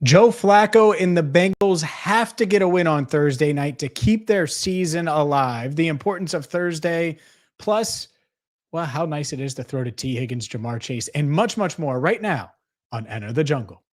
Joe Flacco and the Bengals have to get a win on Thursday night to keep their season alive. The importance of Thursday, plus, well, how nice it is to throw to T. Higgins, Jamar Chase, and much, much more right now on Enter the Jungle.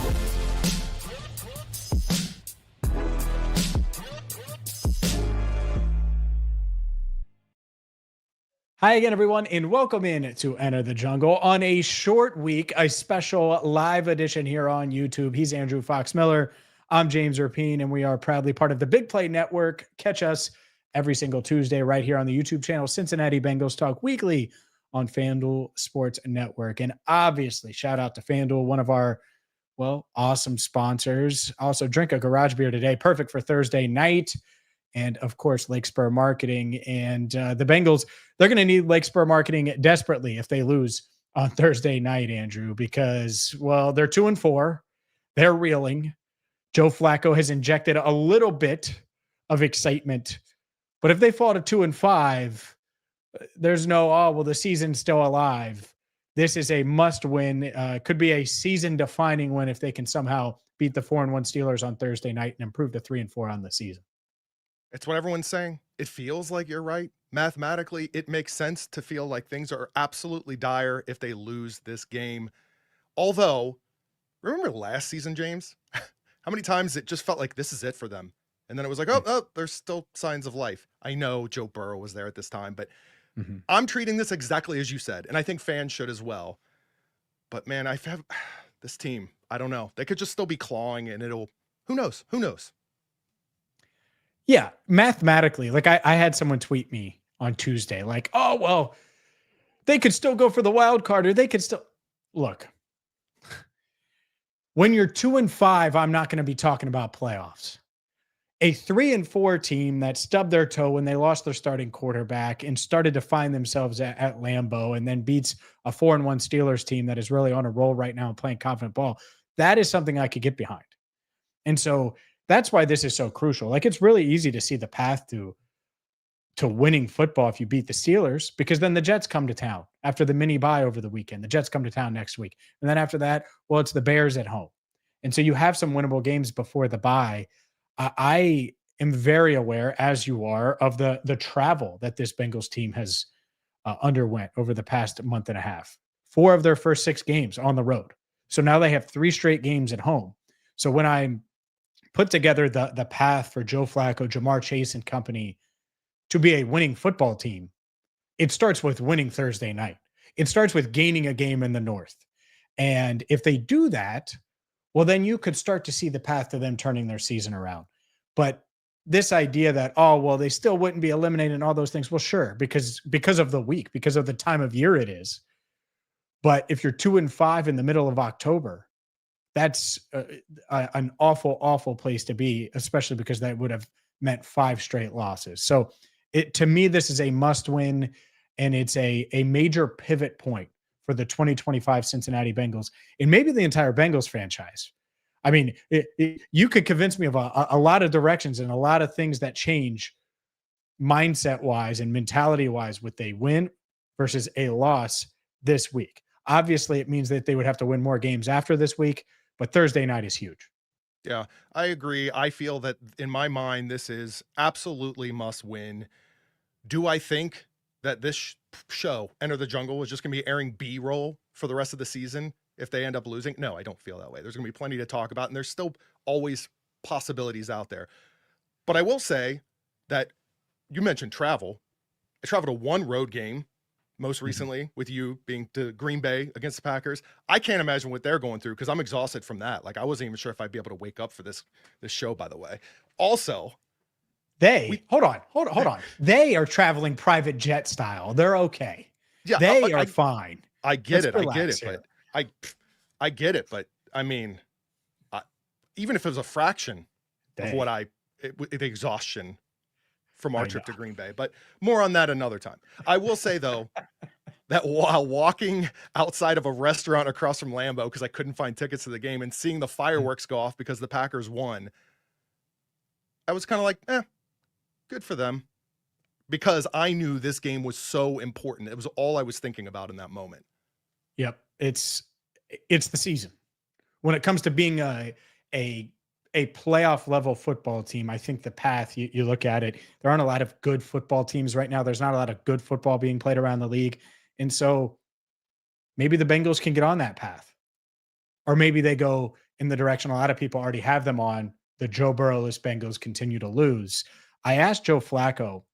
Hi again, everyone, and welcome in to Enter the Jungle on a short week, a special live edition here on YouTube. He's Andrew Fox Miller. I'm James Rapien, and we are proudly part of the Big Play Network. Catch us every single Tuesday right here on the YouTube channel, Cincinnati Bengals Talk Weekly on FanDuel Sports Network. And obviously, shout out to FanDuel, one of our, awesome sponsors. Also, drink a garage beer today, perfect for Thursday night. And of course, Lake Spur Marketing and the Bengals, they're going to need Lake Spur Marketing desperately if they lose on Thursday night, Andrew, because, they're 2-4. They're reeling. Joe Flacco has injected a little bit of excitement. But if they fall to 2-5, there's no, the season's still alive. This is a must win. Could be a season defining win if they can somehow beat the 4-1 Steelers on Thursday night and improve to 3-4 on the season. It's what everyone's saying. It feels like you're right. Mathematically, it makes sense to feel like things are absolutely dire if they lose this game. Although, remember last season, James? How many times it just felt like this is it for them? And then it was like, there's still signs of life. I know Joe Burrow was there at this time, but I'm treating this exactly as you said, and I think fans should as well. But man, I have this team. I don't know. They could just still be clawing, and who knows? Who knows? Yeah, mathematically, like I had someone tweet me on Tuesday, like, they could still go for the wild card, or they could still look. When you're 2-5, I'm not going to be talking about playoffs. A 3-4 team that stubbed their toe when they lost their starting quarterback and started to find themselves at Lambeau, and then beats a 4-1 Steelers team that is really on a roll right now and playing confident ball. That is something I could get behind. And so that's why this is so crucial. Like, it's really easy to see the path to winning football if you beat the Steelers, because then the Jets come to town after the mini bye over the weekend. The Jets come to town next week. And then after that, it's the Bears at home. And so you have some winnable games before the bye. I am very aware, as you are, of the travel that this Bengals team has underwent over the past month and a half. 4 of their first 6 games on the road. So now they have 3 straight games at home. So when I'm put together the path for Joe Flacco, Jamar Chase, and company to be a winning football team, it starts with winning Thursday night. It starts with gaining a game in the North. And if they do that, then you could start to see the path to them turning their season around. But this idea that, they still wouldn't be eliminated and all those things, well, sure, because of the week, because of the time of year it is. But if you're 2-5 in the middle of October, that's an awful, awful place to be, especially because that would have meant 5 straight losses. So to me, this is a must win, and it's a major pivot point for the 2025 Cincinnati Bengals and maybe the entire Bengals franchise. I mean, you could convince me of a lot of directions and a lot of things that change mindset wise and mentality wise with a win versus a loss this week. Obviously, it means that they would have to win more games after this week, but Thursday night is huge. Yeah, I agree. I feel that in my mind, this is absolutely must win. Do I think that this show, Enter the Jungle, is just going to be airing B-roll for the rest of the season if they end up losing? No, I don't feel that way. There's going to be plenty to talk about, and there's still always possibilities out there. But I will say that you mentioned travel. I traveled to 1 road game most recently with you being to Green Bay against the Packers. I can't imagine what they're going through because I'm exhausted from that. Like, I wasn't even sure if I'd be able to wake up for this show, by the way. Also, hold on. They are traveling private jet style. They're okay. Yeah, they are fine. I get it. I get it. But I mean, even if it was a fraction of the exhaustion from our trip to Green Bay, but more on that another time. I will say though, that while walking outside of a restaurant across from Lambeau, because I couldn't find tickets to the game, and seeing the fireworks go off because the Packers won, I was kind of like, good for them. Because I knew this game was so important. It was all I was thinking about in that moment. Yep. It's the season. When it comes to being a a playoff level football team, I think the path you look at it, there aren't a lot of good football teams right now. There's not a lot of good football being played around the league. And so maybe the Bengals can get on that path. Or maybe they go in the direction a lot of people already have them on. The Joe Burrowless Bengals continue to lose. I asked Joe Flacco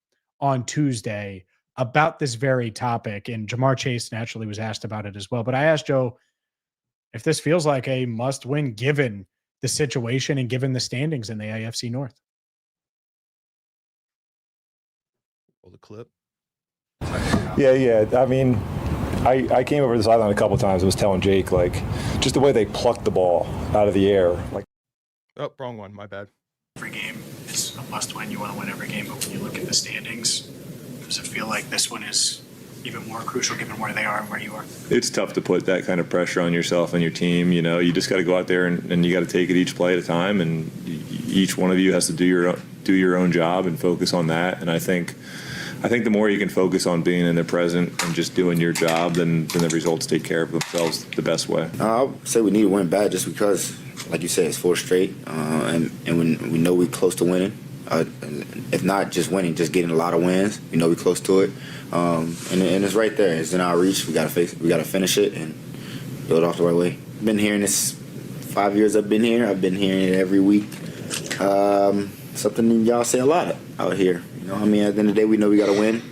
on Tuesday about this very topic, and Jamar Chase naturally was asked about it as well. But I asked Joe if this feels like a must win given the situation and given the standings in the AFC North. Roll the clip. Yeah. I mean, I came over the sideline a couple times and was telling Jake, like, just the way they plucked the ball out of the air. Like, oh, wrong one. My bad. Every game is a must win. You want to win every game, but when you look at the standings, does it feel like this one is even more crucial given where they are and where you are? it's tough to put that kind of pressure on yourself and your team. You know, you just got to go out there and you got to take it each play at a time, and each one of you has to do your own job and focus on that. And I think the more you can focus on being in the present and just doing your job, then the results take care of themselves the best way. I would say we need to win bad just because, like you said, it's 4 straight, and we know we're close to winning. If not just winning, just getting a lot of wins. We know we're close to it, and it's right there. It's in our reach. We got to finish it and build off the right way. Been hearing this 5 years. I've been here. I've been hearing it every week. Something y'all say a lot out here. You know, I mean, at the end of the day, we know we got to win.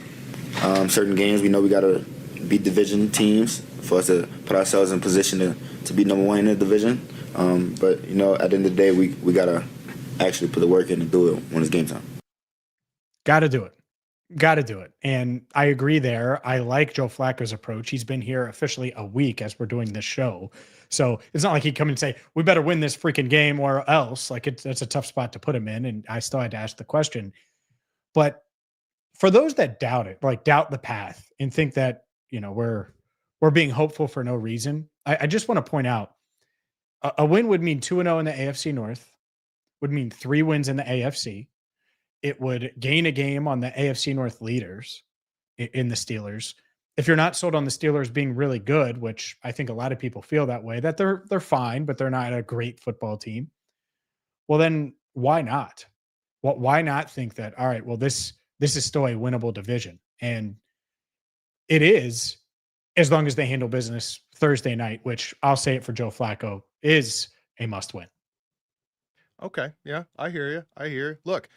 Certain games, we know we got to beat division teams for us to put ourselves in position to be number one in the division. But, you know, at the end of the day, we got to actually put the work in and do it when it's game time. Got to do it. And I agree there. I like Joe Flacco's approach. He's been here officially a week as we're doing this show. So it's not like he'd come and say, we better win this freaking game or else. Like, it's a tough spot to put him in. And I still had to ask the question. But for those that doubt it, like doubt the path and think that, you know, we're being hopeful for no reason, I just want to point out a win would mean 2-0 in the AFC North, would mean 3 wins in the AFC. It would gain a game on the AFC North leaders in the Steelers. If you're not sold on the Steelers being really good, which I think a lot of people feel that way, that they're fine, but they're not a great football team. Well, then why not? Why not think that, all right, well, this is still a winnable division? And it is, as long as they handle business Thursday night, which I'll say it for Joe Flacco, is a must win. Okay. Yeah, I hear you. Look,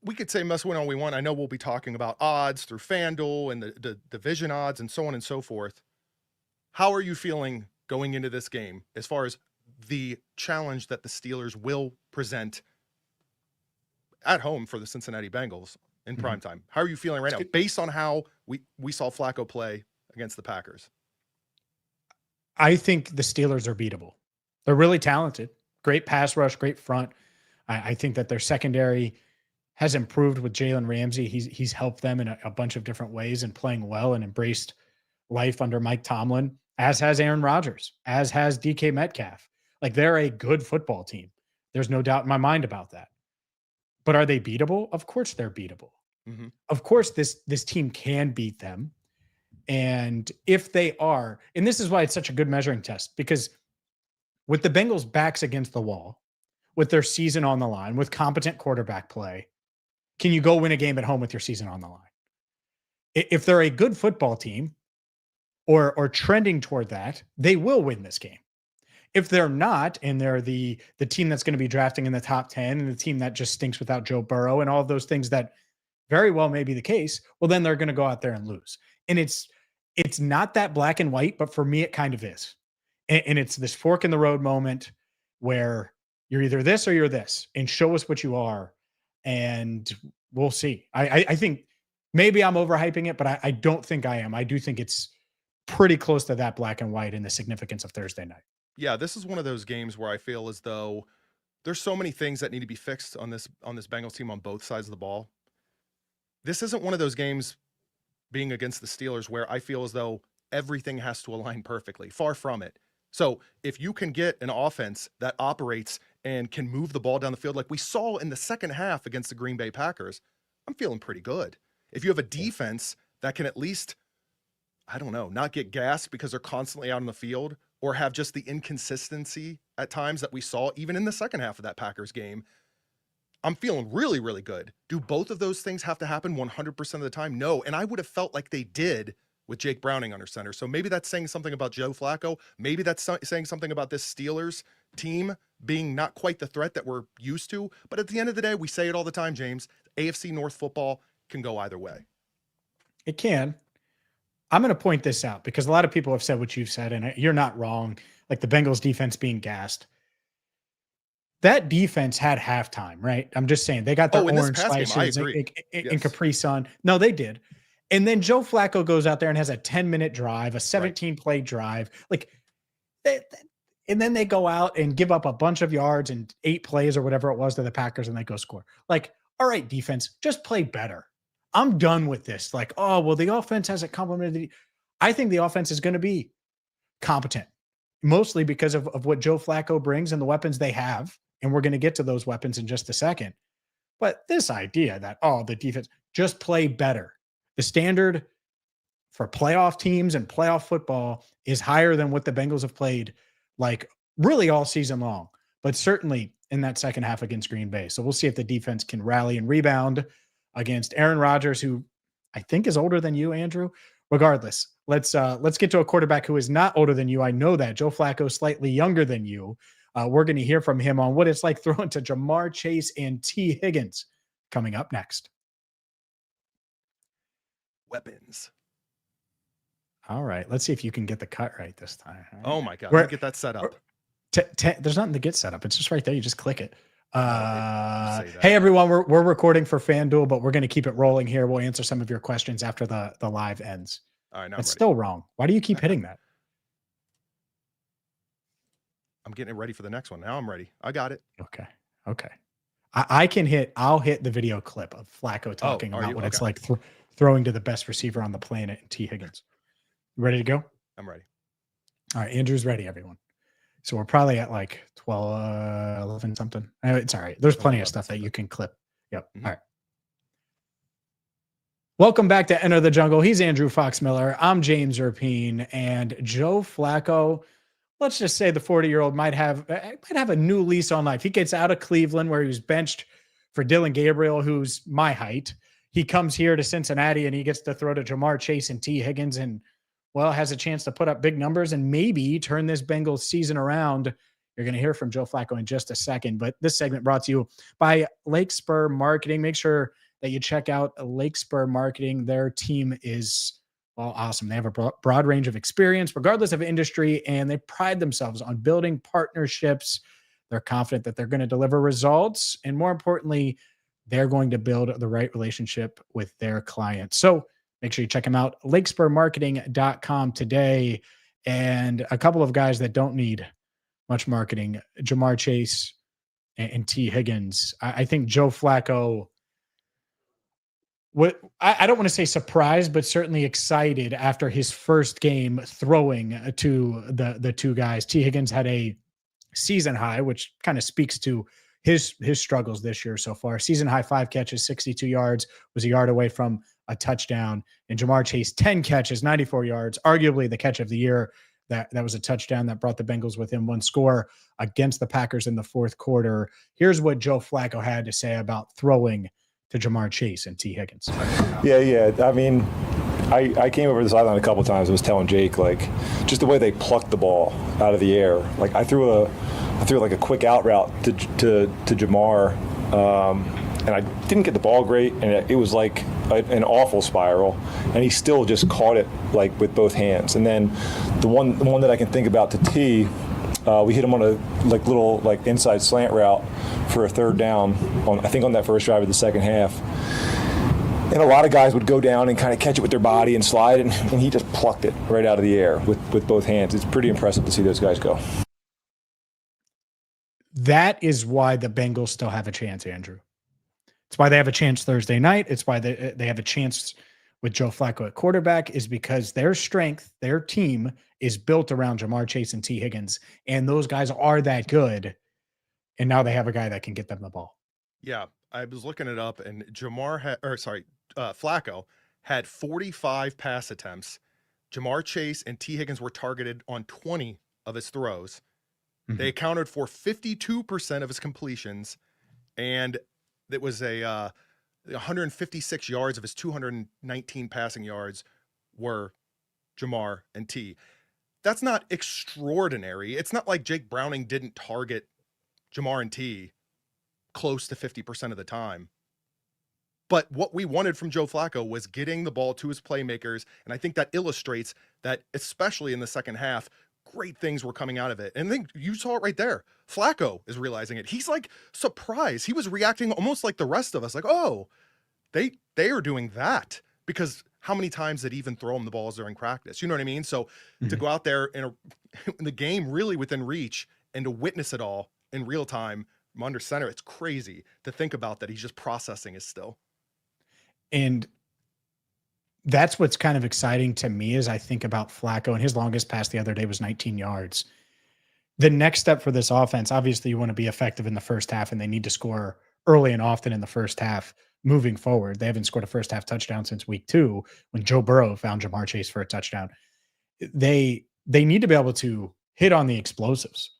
we could say must win all we want. I know we'll be talking about odds through FanDuel and the division odds and so on and so forth. How are you feeling going into this game as far as the challenge that the Steelers will present at home for the Cincinnati Bengals in primetime? How are you feeling right now based on how we saw Flacco play against the Packers? I think the Steelers are beatable. They're really talented. Great pass rush, great front. I think that their secondary has improved with Jalen Ramsey. He's helped them in a bunch of different ways and playing well and embraced life under Mike Tomlin, as has Aaron Rodgers, as has DK Metcalf. Like, they're a good football team. There's no doubt in my mind about that. But are they beatable? Of course they're beatable. Mm-hmm. Of course this team can beat them. And if they are, and this is why it's such a good measuring test, because with the Bengals' backs against the wall, with their season on the line, with competent quarterback play, can you go win a game at home with your season on the line? If they're a good football team or trending toward that, they will win this game. If they're not, and they're the team that's going to be drafting in the top 10 and the team that just stinks without Joe Burrow and all of those things that very well may be the case, well, then they're going to go out there and lose. And it's not that black and white, but for me, it kind of is. And it's this fork in the road moment where you're either this or you're this, and show us what you are. And we'll see. I think maybe I'm overhyping it, but I don't think I am. I do think it's pretty close to that black and white in the significance of Thursday night. Yeah, this is one of those games where I feel as though there's so many things that need to be fixed on this Bengals team on both sides of the ball. This isn't one of those games being against the Steelers where I feel as though everything has to align perfectly. Far from it. So if you can get an offense that operates and can move the ball down the field like we saw in the second half against the Green Bay Packers, I'm feeling pretty good. If you have a defense that can at least, I don't know, not get gassed because they're constantly out on the field, or have just the inconsistency at times that we saw even in the second half of that Packers game, I'm feeling really, really good. Do both of those things have to happen 100% of the time? No. And I would have felt like they did with Jake Browning under center. So maybe that's saying something about Joe Flacco. Maybe that's saying something about this Steelers team being not quite the threat that we're used to. But at the end of the day, we say it all the time, James, AFC North football can go either way. It can. I'm going to point this out because a lot of people have said what you've said, and you're not wrong. Like the Bengals defense being gassed. That defense had halftime, right? I'm just saying they got their orange slices and Capri Sun. No, they did. And then Joe Flacco goes out there and has a 10-minute drive, a 17-play drive. And then they go out and give up a bunch of yards and 8 plays or whatever it was to the Packers, and they go score. Like, all right, defense, just play better. I'm done with this. Like, oh, well, the offense hasn't complemented. I think the offense is going to be competent, mostly because of what Joe Flacco brings and the weapons they have. And we're going to get to those weapons in just a second. But this idea that, oh, the defense, just play better. The standard for playoff teams and playoff football is higher than what the Bengals have played, like really all season long, but certainly in that second half against Green Bay. So we'll see if the defense can rally and rebound against Aaron Rodgers, who I think is older than you, Andrew. Regardless, let's get to a quarterback who is not older than you. I know that. Joe Flacco, slightly younger than you. We're going to hear from him on what it's like throwing to Jamar Chase and T. Higgins coming up next. Weapons. All right. Let's see if you can get the cut right this time. Right. Oh, my God. Let me get that set up. There's nothing to get set up. It's just right there. You just click it. Hey, everyone. We're recording for FanDuel, but we're going to keep it rolling here. We'll answer some of your questions after the live ends. All right. That's still wrong. Why do you keep hitting that? I'm getting it ready for the next one. Now I'm ready. I got it. Okay. I'll hit the video clip of Flacco talking about what it's like throwing to the best receiver on the planet, T. Higgins. You ready to go? I'm ready. All right. Andrew's ready, everyone. So we're probably at like 12, 11 something. It's all right. There's plenty of stuff that you can clip. Yep. Mm-hmm. All right. Welcome back to Enter the Jungle. He's Andrew Fox Miller. I'm James Rapien, and Joe Flacco. Let's just say the 40-year-old might have a new lease on life. He gets out of Cleveland where he was benched for Dylan Gabriel, who's my height. He comes here to Cincinnati and he gets to throw to Jamar Chase and T. Higgins and, well, has a chance to put up big numbers and maybe turn this Bengals season around. You're going to hear from Joe Flacco in just a second, but this segment brought to you by Lake Spur Marketing. Make sure that you check out Lake Spur Marketing. Their team is awesome. They have a broad range of experience, regardless of industry, and they pride themselves on building partnerships. They're confident that they're going to deliver results, and more importantly, they're going to build the right relationship with their clients. So make sure you check them out, lakespurmarketing.com today. And a couple of guys that don't need much marketing, Jamar Chase and T. Higgins. I think Joe Flacco, I don't want to say surprised, but certainly excited after his first game throwing to the two guys. T. Higgins had a season high, which kind of speaks to his struggles this year so far. Season high 5 catches, 62 yards, was a yard away from a touchdown. And Jamar Chase, 10 catches, 94 yards, arguably the catch of the year. That was a touchdown that brought the Bengals within 1 score against the Packers in the fourth quarter. Here's what Joe Flacco had to say about throwing to Jamar Chase and T. Higgins. Yeah. I mean, I came over the sideline a couple of times and was telling Jake, like, just the way they plucked the ball out of the air. Like, I threw like a quick out route to Jamar, and I didn't get the ball great, and it was like an awful spiral, and he still just caught it like with both hands. And then the one that I can think about to T, we hit him on a little inside slant route for a third down on that first drive of the second half. And a lot of guys would go down and kind of catch it with their body and slide, and he just plucked it right out of the air with both hands. It's pretty impressive to see those guys go. That is why the Bengals still have a chance, Andrew. It's why they have a chance Thursday night. It's why they have a chance with Joe Flacco at quarterback, is because their strength, their team is built around Jamar Chase and T. Higgins, and those guys are that good. And now they have a guy that can get them the ball. Yeah, I was looking it up, and Flacco had 45 pass attempts. Jamar Chase and T. Higgins were targeted on 20 of his throws. Mhm. They accounted for 52% of his completions, and it was 156 yards of his 219 passing yards were Jamar and T. That's not extraordinary. It's not like Jake Browning didn't target Jamar and T close to 50% of the time. But what we wanted from Joe Flacco was getting the ball to his playmakers, and I think that illustrates that, especially in the second half, great things were coming out of it. And I think you saw it right there. Flacco is realizing it. He's like surprised. He was reacting almost like the rest of us, like, oh, they are doing that, because how many times did he even throw him the balls during practice? You know what I mean? So to go out there in the game really within reach and to witness it all in real time from under center, it's crazy to think about that. He's just processing it still. And that's what's kind of exciting to me as I think about Flacco, and his longest pass the other day was 19 yards. The next step for this offense, obviously you want to be effective in the first half, and they need to score early and often in the first half moving forward. They haven't scored a first half touchdown since week 2 when Joe Burrow found Jamar Chase for a touchdown. They need to be able to hit on the explosives.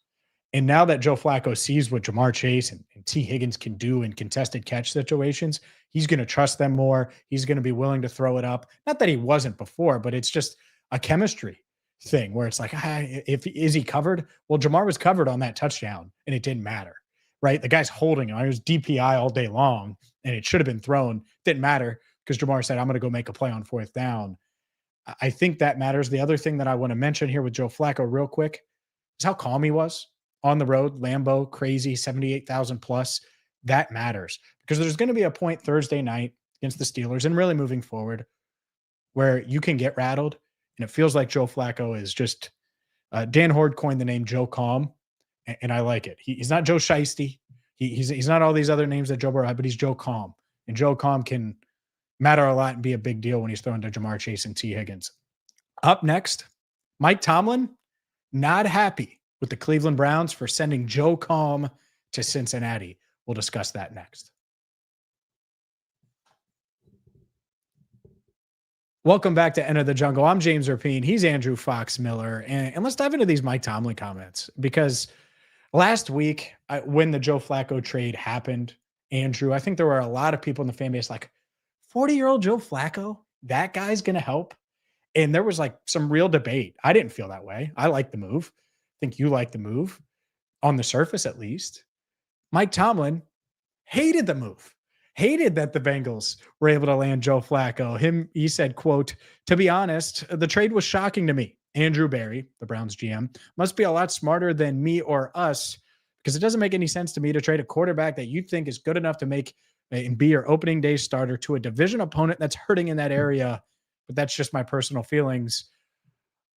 And now that Joe Flacco sees what Jamar Chase and T. Higgins can do in contested catch situations, he's going to trust them more. He's going to be willing to throw it up. Not that he wasn't before, but it's just a chemistry thing where it's like, is he covered? Well, Jamar was covered on that touchdown and it didn't matter, right? The guy's holding him. It was DPI all day long and it should have been thrown. Didn't matter because Jamar said, I'm going to go make a play on 4th down. I think that matters. The other thing that I want to mention here with Joe Flacco real quick is how calm he was on the road. Lambeau, crazy, 78,000 plus. That matters because there's going to be a point Thursday night against the Steelers and really moving forward where you can get rattled. And it feels like Joe Flacco is just Dan Horde coined the name Joe Calm, and I like it. He's not Joe Shiesty. He's not all these other names that Joe Burrow had, but he's Joe Calm. And Joe Calm can matter a lot and be a big deal when he's throwing to Jamar Chase and T. Higgins. Up next, Mike Tomlin, not happy with the Cleveland Browns for sending Joe Calm to Cincinnati. We'll discuss that next. Welcome back to Enter the Jungle. I'm James Rapien. He's Andrew Fox Miller. And let's dive into these Mike Tomlin comments, because last week when the Joe Flacco trade happened, Andrew, I think there were a lot of people in the fan base like, 40-year-old Joe Flacco, that guy's going to help. And there was like some real debate. I didn't feel that way. I like the move. I think you like the move on the surface, at least. Mike Tomlin hated the move. Hated that the Bengals were able to land Joe Flacco. He said, quote, "To be honest, the trade was shocking to me. Andrew Berry, the Browns GM, must be a lot smarter than me or us, because it doesn't make any sense to me to trade a quarterback that you think is good enough to make and be your opening day starter to a division opponent that's hurting in that area. But that's just my personal feelings."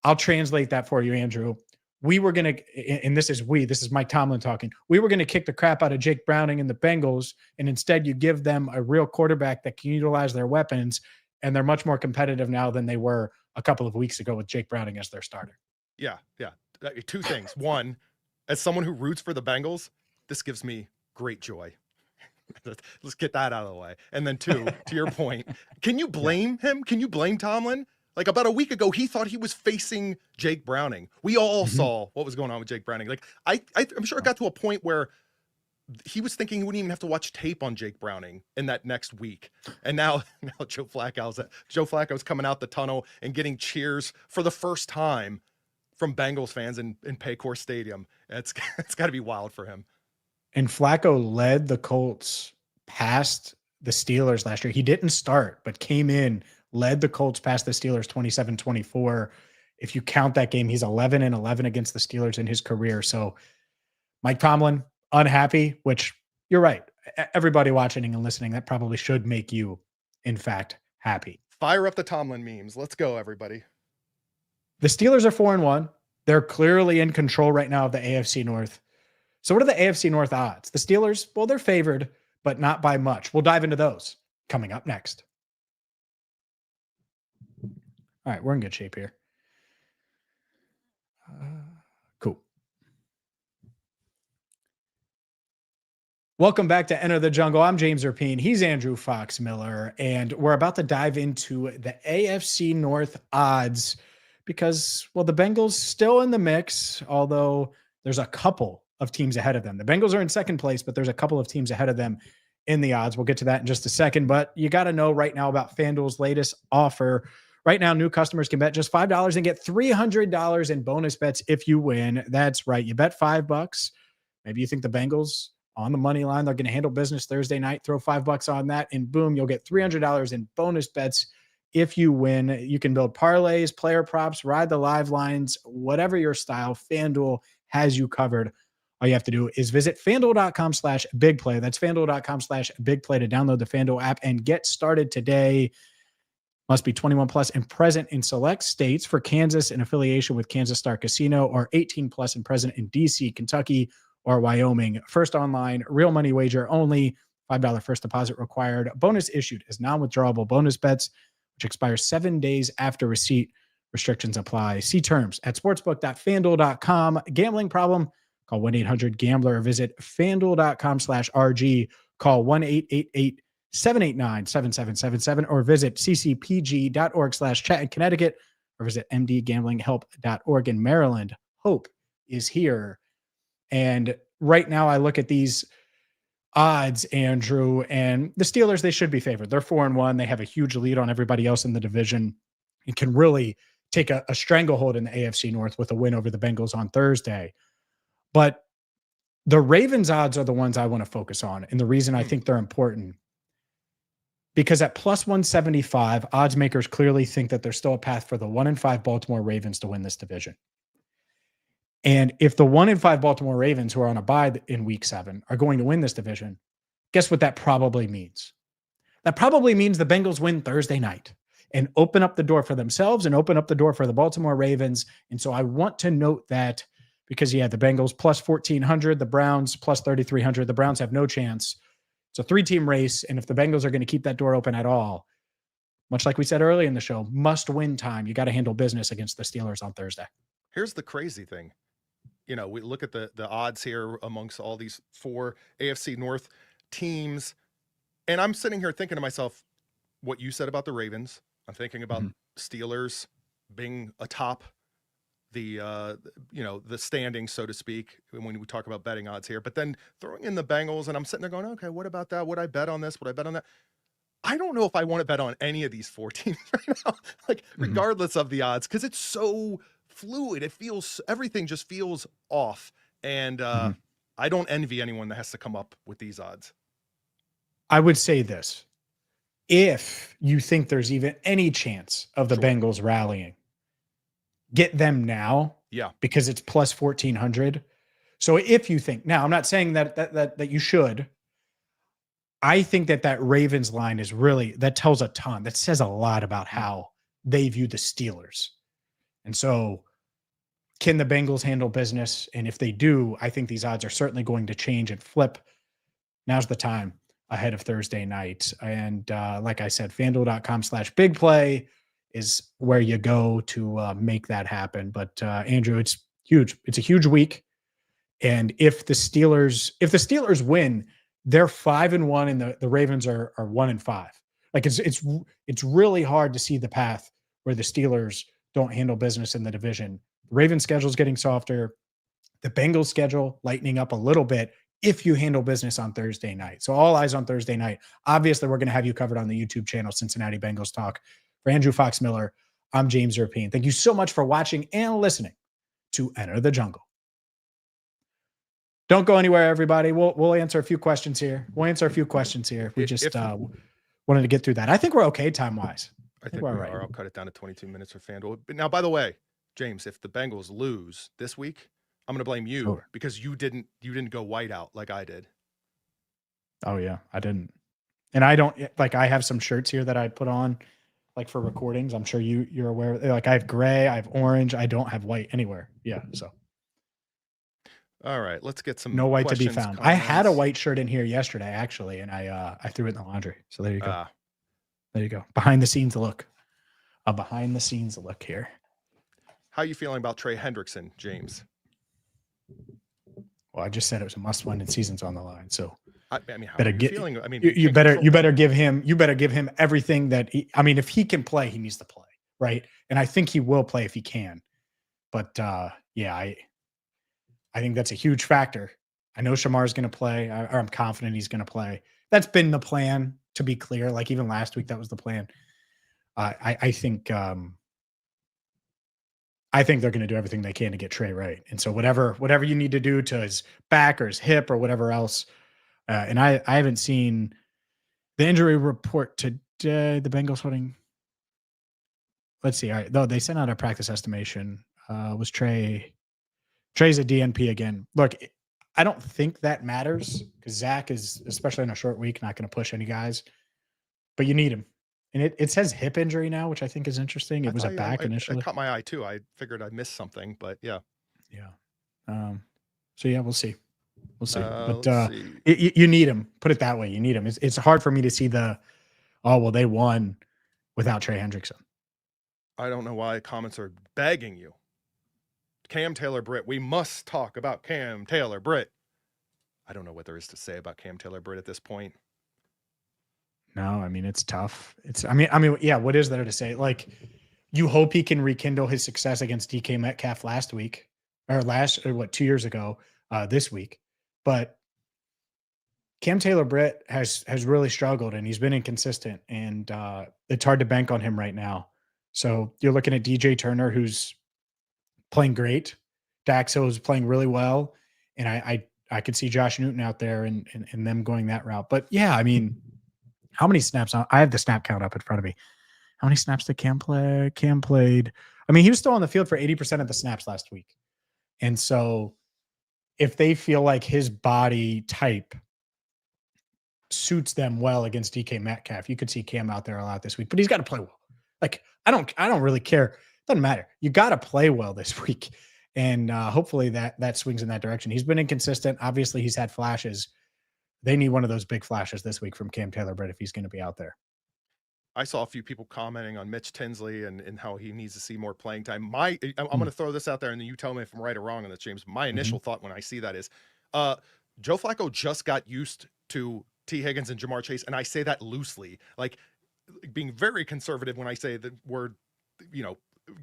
I'll translate that for you, Andrew. We were going to, and this is Mike Tomlin talking. We were going to kick the crap out of Jake Browning and the Bengals, and instead you give them a real quarterback that can utilize their weapons, and they're much more competitive now than they were a couple of weeks ago with Jake Browning as their starter. Yeah. Two things. One, as someone who roots for the Bengals, this gives me great joy. Let's get that out of the way. And then 2, to your point, can you blame him? Can you blame Tomlin? Like about a week ago, he thought he was facing Jake Browning. We all saw what was going on with Jake Browning. Like I'm sure it got to a point where he was thinking he wouldn't even have to watch tape on Jake Browning in that next week. And now Joe Flacco's coming out the tunnel and getting cheers for the first time from Bengals fans in Paycor Stadium. It's got to be wild for him. And Flacco led the Colts past the Steelers last year. He didn't start, but came in, led the Colts past the Steelers 27-24. If you count that game, he's 11-11 against the Steelers in his career. So Mike Tomlin, unhappy, which you're right. Everybody watching and listening, that probably should make you, in fact, happy. Fire up the Tomlin memes. Let's go, everybody. The Steelers are 4-1. They're clearly in control right now of the AFC North. So what are the AFC North odds? The Steelers, well, they're favored, but not by much. We'll dive into those coming up next. All right, we're in good shape here. Cool. Welcome back to Enter the Jungle. I'm James Rapien. He's Andrew Fox Miller, and we're about to dive into the AFC North odds because, well, the Bengals still in the mix, although there's a couple of teams ahead of them. The Bengals are in second place, but there's a couple of teams ahead of them in the odds. We'll get to that in just a second, but you got to know right now about FanDuel's latest offer. Right now, new customers can bet just $5 and get $300 in bonus bets if you win. That's right. You bet $5. Maybe you think the Bengals on the money line, they're going to handle business Thursday night. Throw $5 on that, and boom, you'll get $300 in bonus bets if you win. You can build parlays, player props, ride the live lines, whatever your style. FanDuel has you covered. All you have to do is visit FanDuel.com/bigplay. That's FanDuel.com/bigplay to download the FanDuel app and get started today. Must be 21 plus and present in select states. For Kansas, in affiliation with Kansas Star Casino, or 18 plus and present in DC, Kentucky, or Wyoming. First online, real money wager only. $5 first deposit required. Bonus issued as non-withdrawable bonus bets, which expires 7 days after receipt. Restrictions apply. See terms at sportsbook.fanduel.com. Gambling problem? Call 1-800-GAMBLER or visit fanduel.com/RG. Call 1-888-789-7777 or visit ccpg.org/chat in Connecticut or visit mdgamblinghelp.org in Maryland. Hope is here. And right now I look at these odds, Andrew, and the Steelers, they should be favored. They're 4-1. They have a huge lead on everybody else in the division and can really take a stranglehold in the AFC North with a win over the Bengals on Thursday. But the Ravens odds are the ones I want to focus on. And the reason I think they're important, because at plus 175, odds makers clearly think that there's still a path for the 1-5 Baltimore Ravens to win this division. And if the 1-5 Baltimore Ravens, who are on a bye in week 7, are going to win this division, guess what that probably means? That probably means the Bengals win Thursday night and open up the door for themselves and open up the door for the Baltimore Ravens. And so I want to note that because, the Bengals plus 1,400, the Browns plus 3,300. The Browns have no chance. It's a 3-team race. And if the Bengals are going to keep that door open at all, much like we said early in the show, must win time. You got to handle business against the Steelers on Thursday. Here's the crazy thing. We look at the odds here amongst all these 4 AFC North teams, and I'm sitting here thinking to myself, what you said about the Ravens. I'm thinking about Steelers being atop the the standings, so to speak, when we talk about betting odds here. But then throwing in the Bengals, and I'm sitting there going, okay, what about that? Would I bet on this? Would I bet on that? I don't know if I want to bet on any of these 4 teams right now, regardless of the odds, because it's so fluid. Everything just feels off. And I don't envy anyone that has to come up with these odds. I would say this. If you think there's even any chance of the Bengals rallying, get them now. Yeah. Because it's plus 1,400. So if you think, now I'm not saying that you should. I think that Ravens line is really, that tells a ton. That says a lot about how they view the Steelers. And so can the Bengals handle business? And if they do, I think these odds are certainly going to change and flip. Now's the time ahead of Thursday night. And like I said, FanDuel.com/bigplay is where you go to make that happen. But Andrew, it's huge. It's a huge week. And if the Steelers win, they're 5-1 and the Ravens are 1-5. Like it's really hard to see the path where the Steelers don't handle business in the division. The Ravens schedule is getting softer. The Bengals schedule lightening up a little bit if you handle business on Thursday night. So all eyes on Thursday night. Obviously, we're going to have you covered on the YouTube channel, Cincinnati Bengals Talk. For Andrew Fox Miller, I'm James Rapien. Thank you so much for watching and listening to Enter the Jungle. Don't go anywhere, everybody. We'll answer a few questions here. We just wanted to get through that. I think we're okay time-wise. I think we are. I'll cut it down to 22 minutes for FanDuel. But now, by the way, James, if the Bengals lose this week, I'm going to blame you because you didn't go white out like I did. Oh yeah, I didn't. And I don't I have some shirts here that I put on for recordings. I'm sure you're aware. I have gray, I have orange, I don't have white anywhere. Yeah, so. All right, let's get some no white to be found. Comments. I had a white shirt in here yesterday actually, and I threw it in the laundry. So there you go. There you go. Behind the scenes look. A behind the scenes look here. How are you feeling about Trey Hendrickson, James? Well, I just said it was a must win and season's on the line. So I mean, how better are you feeling? I mean, you better give him everything that if he can play, he needs to play. right? And I think he will play if he can. But yeah, I think that's a huge factor. I know Shamar's going to play, or I'm confident he's going to play. That's been the plan, to be clear. Like even last week, that was the plan. I think they're going to do everything they can to get Trey right. And so whatever you need to do to his back or his hip or whatever else. And I haven't seen the injury report today. The Bengals holding. Let's see. All right, though they sent out a practice estimation. Was Trey's a DNP again? Look, I don't think that matters because Zach is, especially in a short week, not going to push any guys. But you need him. And it says hip injury now, which I think is interesting. It was a back initially. It caught my eye too. I figured I missed something, but yeah. Yeah. So yeah, we'll see. We'll see. But let's see. You need him. Put it that way. You need him. It's hard for me to see they won without Trey Hendrickson. I don't know why comments are begging you. Cam Taylor-Britt. We must talk about Cam Taylor-Britt. I don't know what there is to say about Cam Taylor-Britt at this point. No, I mean, it's tough. Yeah, what is there to say? Like, you hope he can rekindle his success against DK Metcalf last week or 2 years ago, this week. But Cam Taylor-Britt has really struggled and he's been inconsistent and it's hard to bank on him right now. So you're looking at DJ Turner, who's playing great. Dax Hill is playing really well. And I could see Josh Newton out there and them going that route. But yeah, I mean, how many snaps? I have the snap count up in front of me. How many snaps did Cam play? Cam played. I mean, he was still on the field for 80% of the snaps last week. And so if they feel like his body type suits them well against DK Metcalf, you could see Cam out there a lot this week. But he's got to play well. Like, I don't really care. Doesn't matter. You got to play well this week. And hopefully that swings in that direction. He's been inconsistent. Obviously, he's had flashes. They need one of those big flashes this week from Cam Taylor-Britt if he's going to be out there. I saw a few people commenting on Mitch Tinsley and how he needs to see more playing time. I'm going to throw this out there, and then you tell me if I'm right or wrong on this, James. My initial thought when I see that is Joe Flacco just got used to T. Higgins and Jamar Chase, and I say that loosely, like being very conservative when I say the word,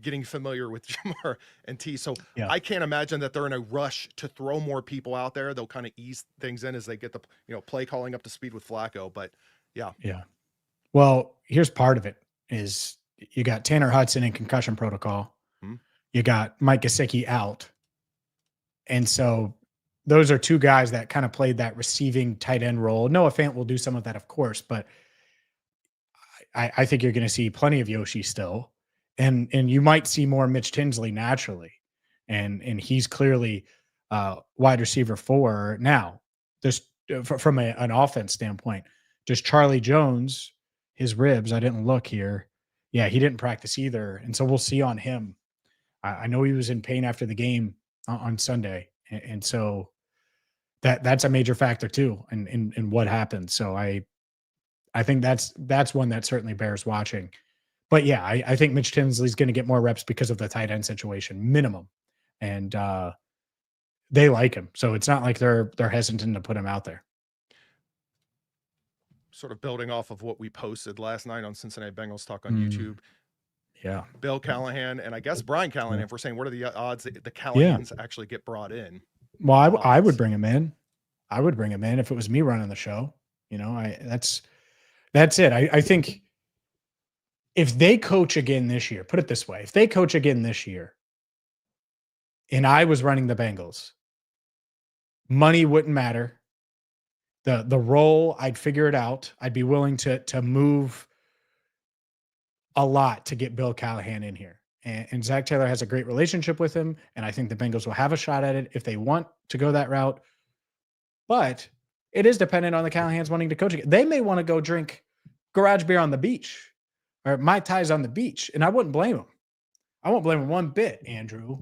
getting familiar with Jamar and T. So yeah. I can't imagine that they're in a rush to throw more people out there. They'll kind of ease things in as they get the play calling up to speed with Flacco. But yeah. Well, here's part of it is you got Tanner Hudson in concussion protocol. You got Mike Gesicki out. And so those are two guys that kind of played that receiving tight end role. Noah Fant will do some of that, of course, but I think you're going to see plenty of Yoshi still. And you might see more Mitch Tinsley naturally. And he's clearly wide receiver 4 now. Just from an offense standpoint. Does Charlie Jones, his ribs, I didn't look here. Yeah, he didn't practice either. And so we'll see on him. I know he was in pain after the game on Sunday. And so that's a major factor too in what happened. So I think that's one that certainly bears watching. But yeah, I think Mitch Tinsley's going to get more reps because of the tight end situation, minimum. And they like him. So it's not like they're hesitant to put him out there. Sort of building off of what we posted last night on Cincinnati Bengals Talk on YouTube. Yeah. Bill Callahan and I guess Brian Callahan, if we're saying what are the odds that the Callahans actually get brought in? Well, I would bring him in. I would bring him in if it was me running the show. That's it. I think if they coach again this year, put it this way, if they coach again this year and I was running the Bengals, money wouldn't matter. The role, I'd figure it out. I'd be willing to move a lot to get Bill Callahan in here. And Zach Taylor has a great relationship with him, and I think the Bengals will have a shot at it if they want to go that route. But it is dependent on the Callahans wanting to coach again. They may want to go drink garage beer on the beach or Mai Tais on the beach, and I wouldn't blame them. I won't blame them one bit, Andrew.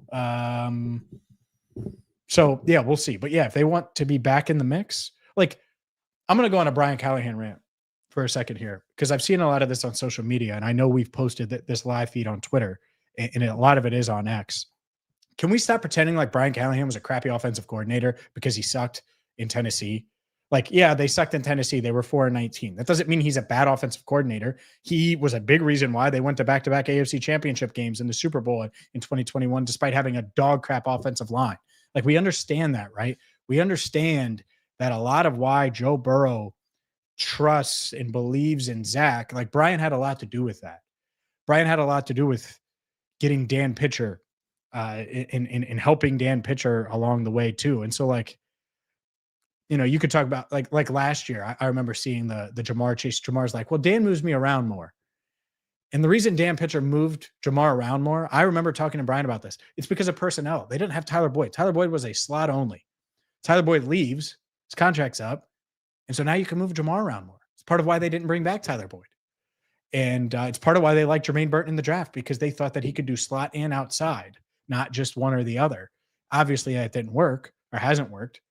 So, yeah, we'll see. But, yeah, if they want to be back in the mix, like I'm going to go on a Brian Callahan rant for a second here because I've seen a lot of this on social media, and I know we've posted this live feed on Twitter, and a lot of it is on X. Can we stop pretending like Brian Callahan was a crappy offensive coordinator because he sucked in Tennessee? Like, yeah, they sucked in Tennessee. They were 4-19. That doesn't mean he's a bad offensive coordinator. He was a big reason why they went to back-to-back AFC championship games in the Super Bowl in 2021, despite having a dog crap offensive line. Like, we understand that, right? We understand that a lot of why Joe Burrow trusts and believes in Zach, like Brian had a lot to do with that. Brian had a lot to do with getting Dan Pitcher in helping Dan Pitcher along the way too. And so, like, you know, you could talk about like last year, I remember seeing the Jamar Chase. Jamar's like, well, Dan moves me around more. And the reason Dan Pitcher moved Jamar around more, I remember talking to Brian about this. It's because of personnel. They didn't have Tyler Boyd. Tyler Boyd was a slot only. Tyler Boyd leaves, his contract's up. And so now you can move Jamar around more. It's part of why they didn't bring back Tyler Boyd. And it's part of why they liked Jermaine Burton in the draft, because they thought that he could do slot and outside, not just one or the other. Obviously, that didn't work or hasn't worked.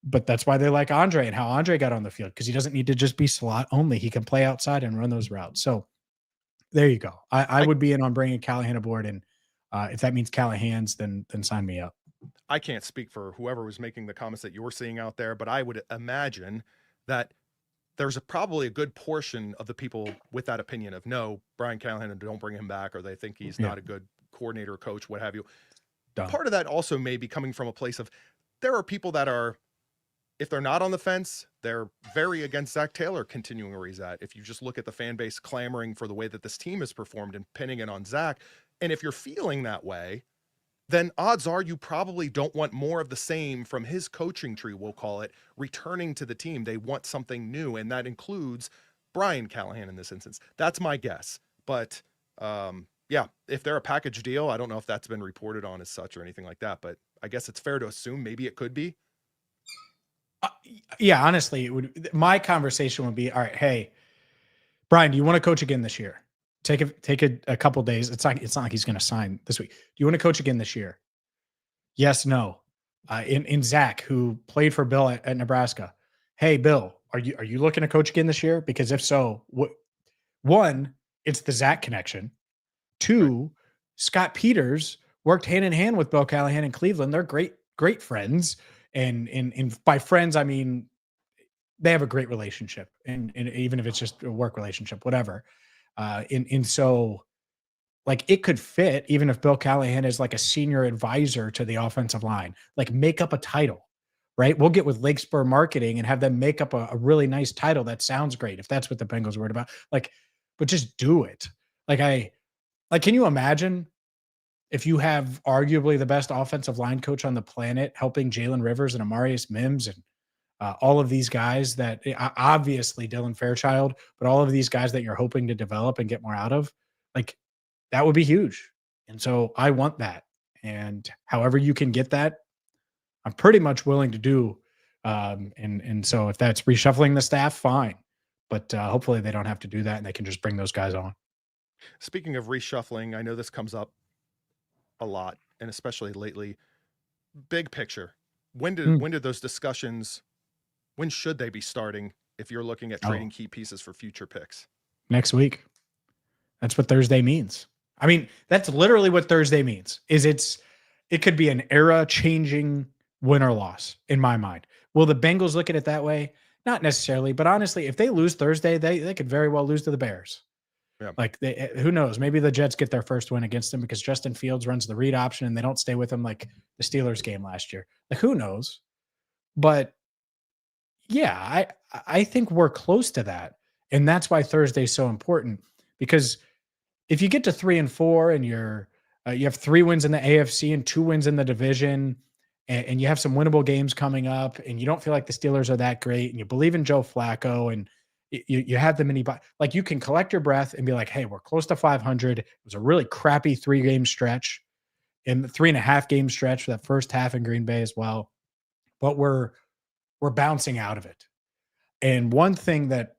But that's why they like Andre and how Andre got on the field, because he doesn't need to just be slot only. He can play outside and run those routes. So there you go. I would be in on bringing Callahan aboard. And if that means Callahan's, then sign me up. I can't speak for whoever was making the comments that you're seeing out there, but I would imagine that there's probably a good portion of the people with that opinion of no, Brian Callahan, don't bring him back, or they think he's not a good coordinator, coach, what have you. Dumb. Part of that also may be coming from a place of there are people that are, if they're not on the fence, they're very against Zach Taylor continuing where he's at. If you just look at the fan base clamoring for the way that this team has performed and pinning it on Zach, and if you're feeling that way, then odds are you probably don't want more of the same from his coaching tree, we'll call it, returning to the team. They want something new, and that includes Brian Callahan in this instance. That's my guess. But, yeah, if they're a package deal, I don't know if that's been reported on as such or anything like that, but I guess it's fair to assume maybe it could be. Yeah, honestly, it would. My conversation would be, all right, hey, Brian, do you want to coach again this year? Take a couple days. It's not like he's going to sign this week. Do you want to coach again this year? Yes, no. In Zach, who played for Bill at Nebraska. Hey, Bill, are you looking to coach again this year? Because if so, one, it's the Zach connection. Two, Scott Peters worked hand in hand with Bill Callahan in Cleveland. They're great friends. And by friends, I mean, they have a great relationship. And even if it's just a work relationship, whatever. And so, like, it could fit even if Bill Callahan is like a senior advisor to the offensive line. Like, make up a title, right? We'll get with Lakespur Marketing and have them make up a really nice title that sounds great if that's what the Bengals are worried about. Like, but just do it. Can you imagine if you have arguably the best offensive line coach on the planet helping Jalen Rivers and Amarius Mims and all of these guys that obviously Dylan Fairchild, but all of these guys that you're hoping to develop and get more out of, like, that would be huge. And so I want that. And however you can get that, I'm pretty much willing to do. And so if that's reshuffling the staff, fine. But hopefully they don't have to do that and they can just bring those guys on. Speaking of reshuffling, I know this comes up a lot, and especially lately. Big picture. When did those discussions, when should they be starting if you're looking at trading key pieces for future picks? Next week. That's what Thursday means. I mean, that's literally what Thursday means. It could be an era-changing win or loss in my mind. Will the Bengals look at it that way? Not necessarily, but honestly, if they lose Thursday, they could very well lose to the Bears. Yeah. Like, who knows? Maybe the Jets get their first win against them because Justin Fields runs the read option and they don't stay with him like the Steelers game last year. Like, who knows? But yeah, I think we're close to that. And that's why Thursday is so important, because if you get to 3-4 and you have 3 wins in the AFC and 2 wins in the division, and you have some winnable games coming up, and you don't feel like the Steelers are that great, and you believe in Joe Flacco, and you have the like, you can collect your breath and be like, hey, we're close to 500. It was a really crappy 3-game stretch and the 3.5 game stretch for that first half in Green Bay as well. But we're bouncing out of it. And one thing that,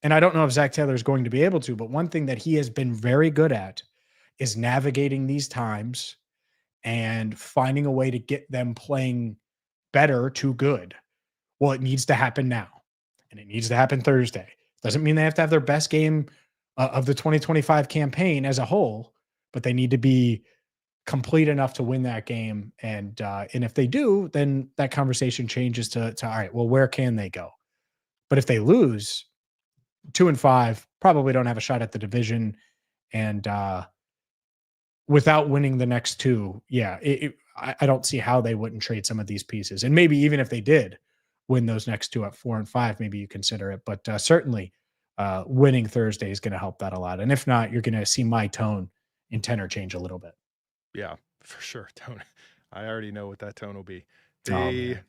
and I don't know if Zach Taylor is going to be able to, but one thing that he has been very good at is navigating these times and finding a way to get them playing better to good. Well, it needs to happen now. And it needs to happen Thursday. Doesn't mean they have to have their best game of the 2025 campaign as a whole, but they need to be complete enough to win that game. And if they do, then that conversation changes to all right, well, where can they go? But if they lose 2-5, probably don't have a shot at the division. And without winning the next two, I don't see how they wouldn't trade some of these pieces. And maybe even if they did win those next two at 4-5, maybe you consider it. But certainly winning Thursday is going to help that a lot. And if not, you're going to see my tone in tenor change a little bit. Yeah, for sure. Tone. I already know what that tone will be. I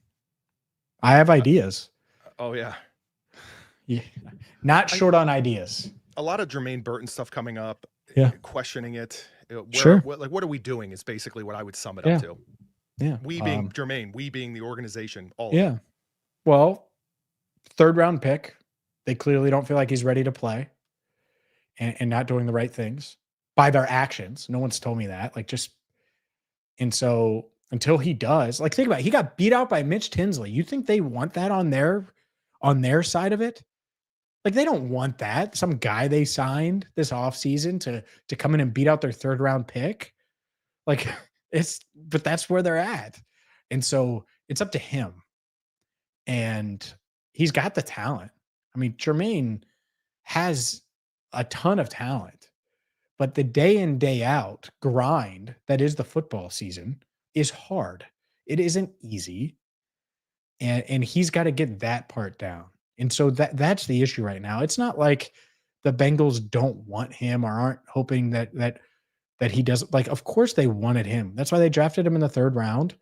have ideas. Oh yeah. Yeah. Not short on ideas. A lot of Jermaine Burton stuff coming up. Yeah. Questioning it. Sure. What are we doing is basically what I would sum it Yeah. up to. Yeah. We being Jermaine, we being the organization, all Yeah. of it. Well, 3rd round pick. They clearly don't feel like he's ready to play and not doing the right things by their actions. No one's told me that. And so until he does, think about it, he got beat out by Mitch Tinsley. You think they want that on their side of it? They don't want that. Some guy they signed this offseason to come in and beat out their 3rd round pick. But that's where they're at. And so it's up to him. And he's got the talent. I mean, Jermaine has a ton of talent, but the day in, day out grind that is the football season is hard. It isn't easy. And he's got to get that part down. And so that's the issue right now. It's not like the Bengals don't want him or aren't hoping that he doesn't. Of course they wanted him. That's why they drafted him in the 3rd round.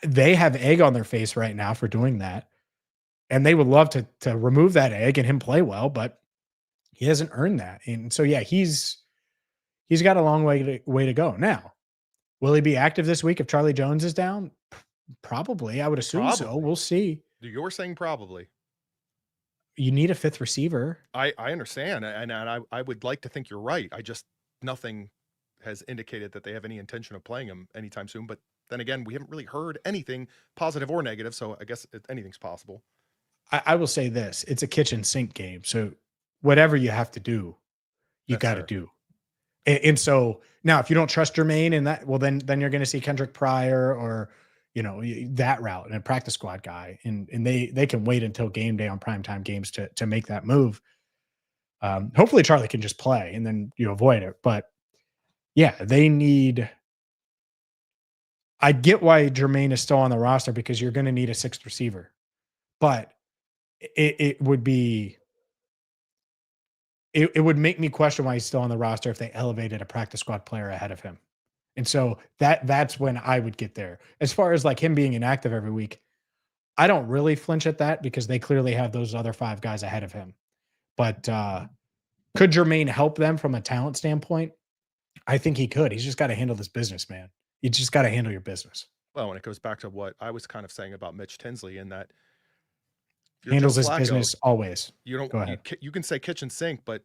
They have egg on their face right now for doing that. And they would love to remove that egg and him play well, but he hasn't earned that. And so, he's got a long way to go. Now, will he be active this week if Charlie Jones is down? Probably. I would assume so. We'll see. You're saying probably. You need a 5th receiver. I understand. And I would like to think you're right. Nothing has indicated that they have any intention of playing him anytime soon. But then again, we haven't really heard anything positive or negative. So I guess anything's possible. I will say this. It's a kitchen sink game. So whatever you have to do, you got to do. And so now if you don't trust Jermaine in that, well, then you're going to see Kendrick Pryor or, that route and a practice squad guy. And they can wait until game day on primetime games to make that move. Hopefully Charlie can just play and then you avoid it. But they need. I get why Jermaine is still on the roster because you're going to need a 6th receiver. But it would be. It would make me question why he's still on the roster if they elevated a practice squad player ahead of him. And so that's when I would get there. As far as him being inactive every week, I don't really flinch at that because they clearly have those other 5 guys ahead of him. But could Jermaine help them from a talent standpoint? I think he could. He's just got to handle this business, man. You just got to handle your business. Well, and it goes back to what I was kind of saying about Mitch Tinsley in that handles his business always. You don't. Go ahead. You can say kitchen sink, but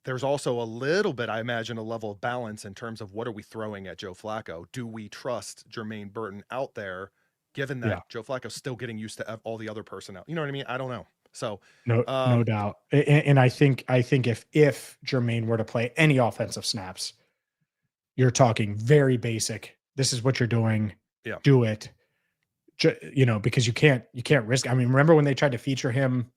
there's also a little bit, I imagine, a level of balance in terms of what are we throwing at Joe Flacco? Do we trust Jermaine Burton out there, given that Joe Flacco's still getting used to all the other personnel? You know what I mean? I don't know. So no doubt. And I think if Jermaine were to play any offensive snaps, you're talking very basic. This is what you're doing. Yeah. Do it. Because you can't risk. I mean, remember when they tried to feature him?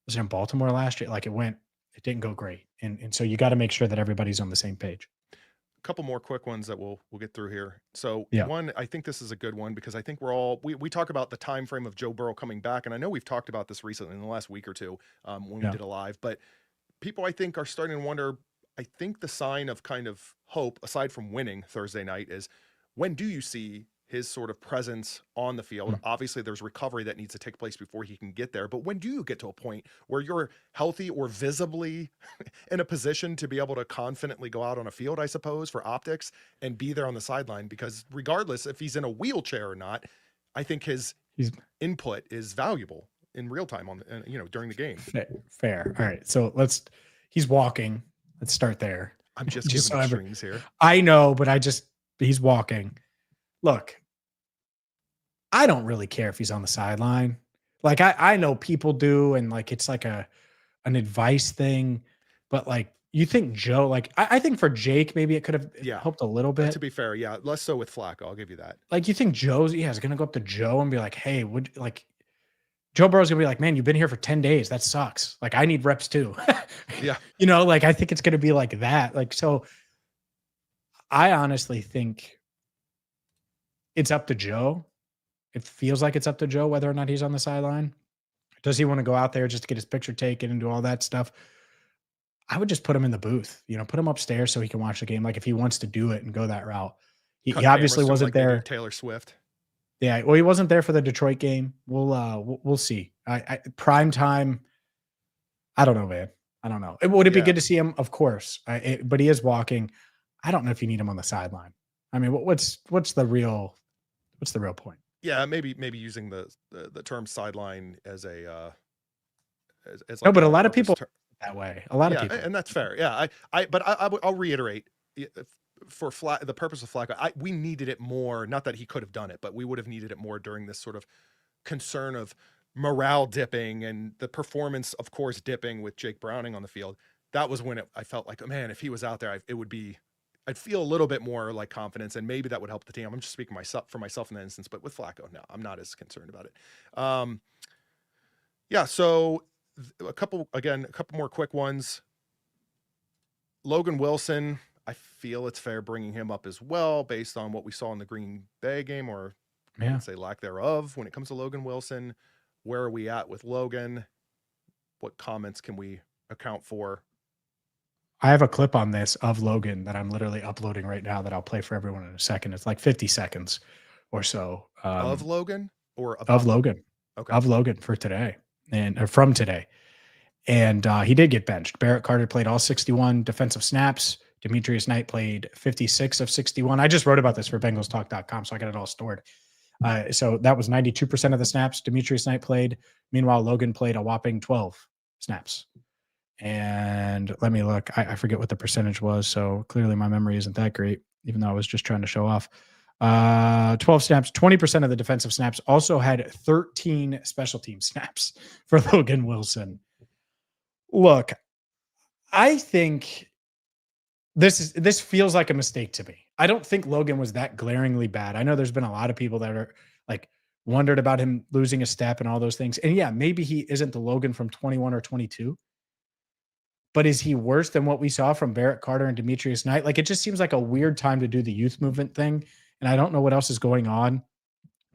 Was it in Baltimore last year? It didn't go great. And so you got to make sure that everybody's on the same page. A couple more quick ones that we'll get through here. So one, I think this is a good one because I think we talk about the time frame of Joe Burrow coming back. And I know we've talked about this recently in the last week or two when we did a live, but people I think are starting to wonder, I think the sign of kind of hope, aside from winning Thursday night, is when do you see his sort of presence on the field? Obviously there's recovery that needs to take place before he can get there. But when do you get to a point where you're healthy or visibly in a position to be able to confidently go out on a field, I suppose, for optics and be there on the sideline? Because regardless if he's in a wheelchair or not, I think his input is valuable in real time during the game. Fair. All right. So he's walking. Let's start there. I'm just giving extremes here. I know, but he's walking. Look, I don't really care if he's on the sideline. I know people do, and it's an advice thing, but You think Joe, like, I think for Jake, maybe it could have helped a little bit. To be fair, yeah, less so with Flacco. I'll give you that. Like, you think Joe's, is going to go up to Joe and be like, hey, Joe Burrow's going to be like, man, you've been here for 10 days. That sucks. Like, I need reps too. Yeah. Like, I think it's going to be like that. Like, so I honestly think it's up to Joe. It feels like it's up to Joe whether or not he's on the sideline. Does he want to go out there just to get his picture taken and do all that stuff? I would just put him in the booth, put him upstairs so he can watch the game. Like, if he wants to do it and go that route. He obviously wasn't there. Taylor Swift. Yeah, well, he wasn't there for the Detroit game. We'll see. Primetime, I don't know, man. I don't know. Would it be good to see him? Of course. But he is walking. I don't know if you need him on the sideline. I mean, what's the real point? Yeah, maybe using the term sideline as a as no, but a lot of people that way. A lot of people, and that's fair. Yeah, I'll reiterate, for the purpose of Flacco, we needed it more. Not that he could have done it, but we would have needed it more during this sort of concern of morale dipping and the performance, of course, dipping with Jake Browning on the field. That was when I felt like, oh man, if he was out there, I'd feel a little bit more like confidence, and maybe that would help the team. I'm just speaking for myself in that instance, but with Flacco, no, I'm not as concerned about it. Yeah. So a couple more quick ones. Logan Wilson, I feel it's fair bringing him up as well, based on what we saw in the Green Bay game, or I would say lack thereof. When it comes to Logan Wilson, where are we at with Logan? What comments can we account for? I have a clip on this of Logan that I'm literally uploading right now that I'll play for everyone in a second. It's like 50 seconds or so. Of Logan or of Logan? Okay. Of Logan for today or from today. And he did get benched. Barrett Carter played all 61 defensive snaps. Demetrius Knight played 56 of 61. I just wrote about this for BengalsTalk.com, so I got it all stored. So that was 92% of the snaps Demetrius Knight played. Meanwhile, Logan played a whopping 12 snaps. And let me look. I forget what the percentage was, so clearly my memory isn't that great, even though I was just trying to show off. 12 snaps, 20% of the defensive snaps. Also had 13 special team snaps for Logan Wilson. Look, I think this feels like a mistake to me. I don't think Logan was that glaringly bad. I know there's been a lot of people that are like wondered about him losing a step and all those things. And yeah, maybe he isn't the Logan from 21 or 22. But is he worse than what we saw from Barrett Carter and Demetrius Knight? Like, it just seems like a weird time to do the youth movement thing. And I don't know what else is going on.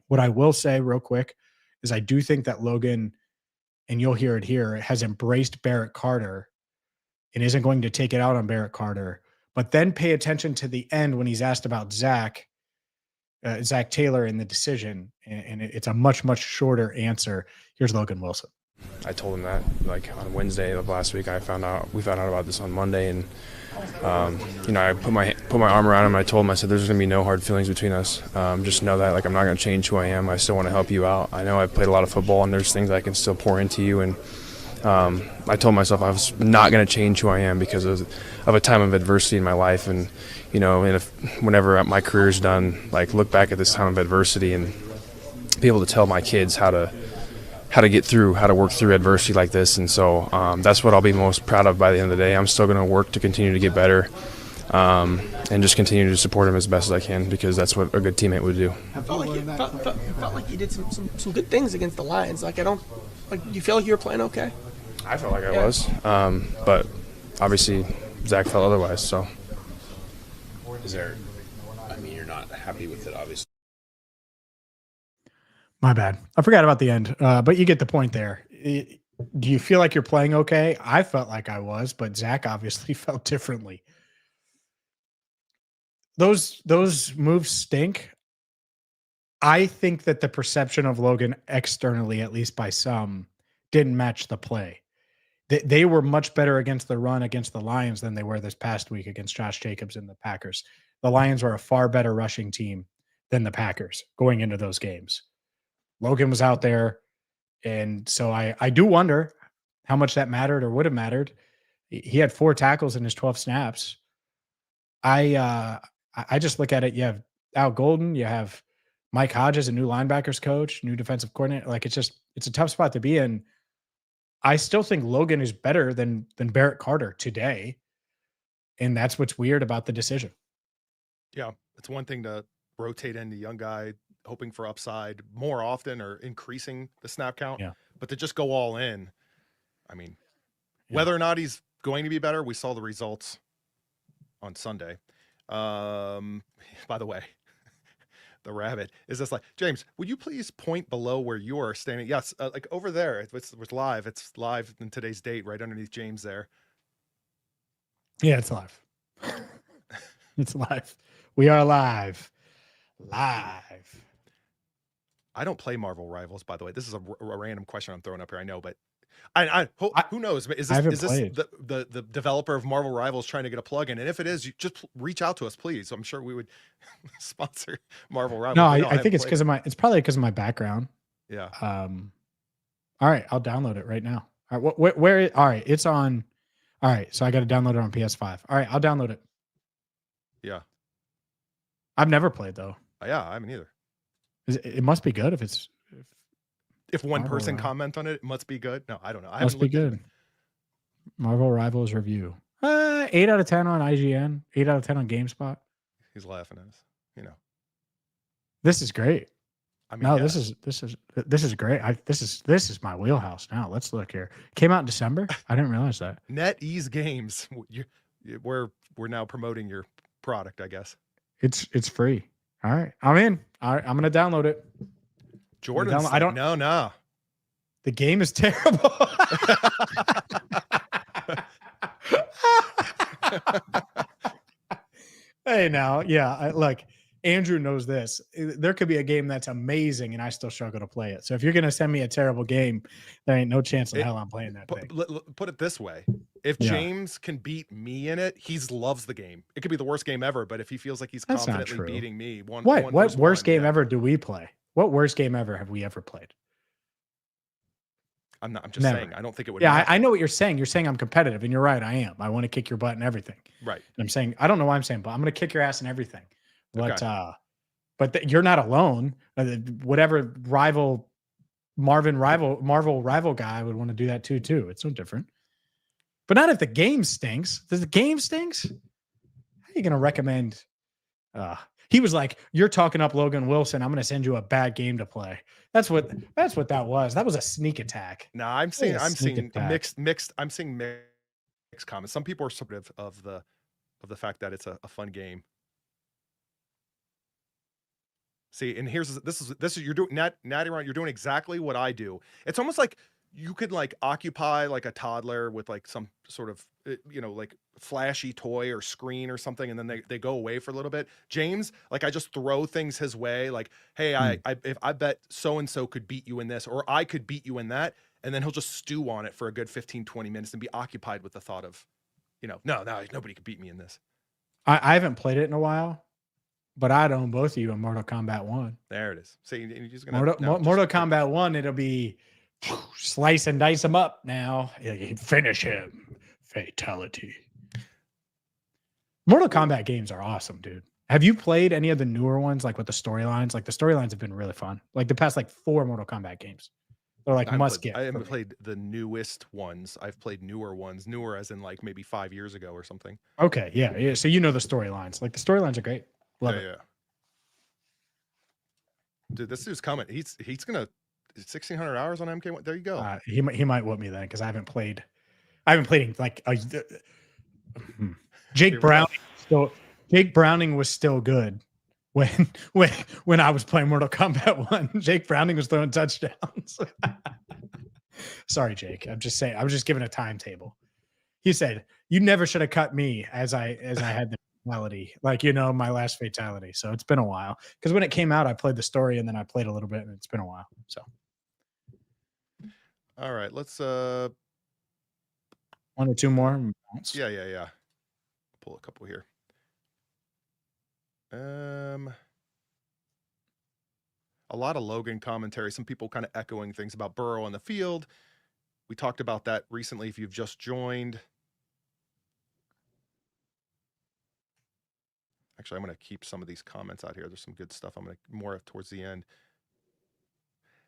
What I will say real quick is I do think that Logan, and you'll hear it here, has embraced Barrett Carter and isn't going to take it out on Barrett Carter. But then pay attention to the end when he's asked about Zach Taylor in the decision. And it's a much, much shorter answer. Here's Logan Wilson. I told him that like on Wednesday of last week. We found out about this on Monday, and I put my arm around him. And I told him, I said, "There's going to be no hard feelings between us. Just know that like I'm not going to change who I am. I still want to help you out. I know I've played a lot of football, and there's things I can still pour into you." And I told myself I was not going to change who I am because of a time of adversity in my life, and whenever my career's done, like look back at this time of adversity and be able to tell my kids how to get through, how to work through adversity like this. And so that's what I'll be most proud of by the end of the day. I'm still going to work to continue to get better and just continue to support him as best as I can, because that's what a good teammate would do. I felt like you did some good things against the Lions. Like, you feel like you were playing okay? I felt like I was. But obviously Zach felt otherwise. So you're not happy with it, obviously. My bad. I forgot about the end, but you get the point there. Do you feel like you're playing okay? I felt like I was, but Zach obviously felt differently. Those moves stink. I think that the perception of Logan externally, at least by some, didn't match the play. They were much better against the run against the Lions than they were this past week against Josh Jacobs and the Packers. The Lions were a far better rushing team than the Packers going into those games. Logan was out there, and so I do wonder how much that mattered or would have mattered. He had 4 tackles in his 12 snaps. I just look at it. You have Al Golden, you have Mike Hodges, a new linebackers coach, new defensive coordinator. Like, it's a tough spot to be in. I still think Logan is better than Barrett Carter today. And that's what's weird about the decision. Yeah, it's one thing to rotate in the young guy, hoping for upside more often or increasing the snap count, Yeah. but to just go all in. I mean, Yeah. whether or not he's going to be better, we saw the results on Sunday. By the way, the rabbit is just like, James, would you please point below where you are standing? Yes, like over there. It's live. It's live in today's date, right underneath James there. Yeah, it's live. It's live. We are live. Live. I don't play Marvel Rivals, by the way. This is a random question I'm throwing up here. I know, but who knows? Is this the developer of Marvel Rivals trying to get a plug-in? And if it is, you just reach out to us, please. I'm sure we would sponsor Marvel Rivals. No, I think it's because of it's probably because of my background. Yeah. All right, I'll download it right now. All right, where all right, it's on. All right, so I got to download it on PS5. All right, I'll download it. Yeah. I've never played though. Yeah, I haven't either. It must be good if one Marvel person Rivals. comment on it, it must be good. No, I don't know. I must be good. Marvel Rivals review. 8 out of 10 on IGN. 8 out of 10 on GameSpot. He's laughing at us. You know. This is great. I mean, No, yeah. this is great. This is my wheelhouse now. Let's look here. Came out in December. I didn't realize that. NetEase Games. We're now promoting your product, I guess. It's free. All right, I'm in. All right, I'm gonna download it. Jordan, I don't know. No, the game is terrible. Hey, now, yeah. Look, Andrew knows this. There could be a game that's amazing, and I still struggle to play it. So if you're gonna send me a terrible game, there ain't no chance in hell I'm playing that thing. Put it this way: if James can beat me in it, he loves the game. It could be the worst game ever, but if he feels like he's That's not confidently true. beating me, What worst game ever do we play? What worst game ever have we ever played? I'm just Never. saying. I don't think it would. Yeah, matter. I know what you're saying. You're saying I'm competitive, and you're right. I am. I want to kick your butt and everything. Right. And I'm saying I don't know why I'm saying, but I'm going to kick your ass and everything. But you're not alone. Whatever Marvel rival guy would want to do that too. It's no different. But not if the game stinks. Does the game stinks? How are you going to recommend? He was like, "You're talking up Logan Wilson. I'm going to send you a bad game to play." That's what that was. That was a sneak attack. No, I'm seeing attack. mixed. I'm seeing mixed comments. Some people are supportive of the fact that it's a fun game. See, and this is you're doing Natty Ron, you're doing exactly what I do. It's almost like you could like occupy like a toddler with like some sort of like flashy toy or screen or something, and then they go away for a little bit. James, like I just throw things his way, like, hey, I bet so and so could beat you in this, or I could beat you in that, and then he'll just stew on it for a good 15-20 minutes and be occupied with the thought of, no, nobody could beat me in this. I haven't played it in a while. But I'd own both of you in Mortal Kombat 1. There it is. See, you're just gonna Mortal Kombat 1, it'll be slice and dice him up now. Finish him. Fatality. Mortal Kombat games are awesome, dude. Have you played any of the newer ones, like with the storylines? Like the storylines have been really fun. Like the past 4 Mortal Kombat games. They're like must get. I haven't played the newest ones. I've played newer ones. Newer as in like maybe 5 years ago or something. Okay, yeah. So you know the storylines. Like the storylines are great. Love it. Yeah. Dude, this dude's coming. He's gonna 1,600 hours on MK1. There you go. He might whoop me then because I haven't played in like a Jake Browning was still good when I was playing Mortal Kombat 1. Jake Browning was throwing touchdowns. Sorry, Jake. I'm just saying. I was just giving a timetable. He said, "You never should have cut me as I had the fatality, my last fatality." So it's been a while because when it came out, I played the story and then I played a little bit, and it's been a while. So, all right, let's 1 or 2 more. Yeah. Pull a couple here. A lot of Logan commentary. Some people kind of echoing things about Burrow on the field. We talked about that recently. If you've just joined. Actually, I'm going to keep some of these comments out here. There's some good stuff. I'm going to more towards the end.